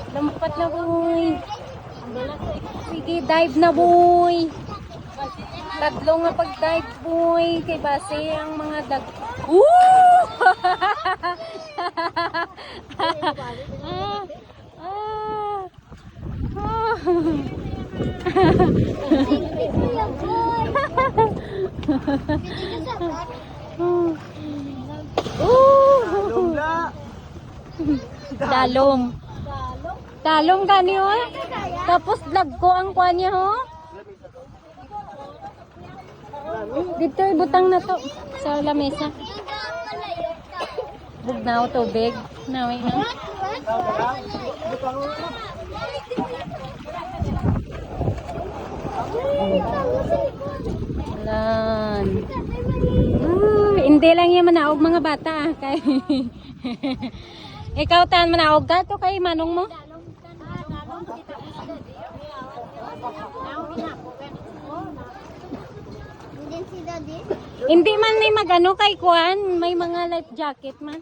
Lampat na boy. Sige, dive na boy. Tatlo nga pag-dive boy. Kay base ang mga dag... Woo! Dalom. Dalom gani ho. Tapos lag ko ang kuha niya ho. Dito ibutang na to sa lamesa. Bugnaw tubig. Naway na. Lan. Hindi lang yan manaog mga bata kay ikaw tan manaog ka to kay manong mo. Hindi man may magano kay kuan, may mga life jacket man.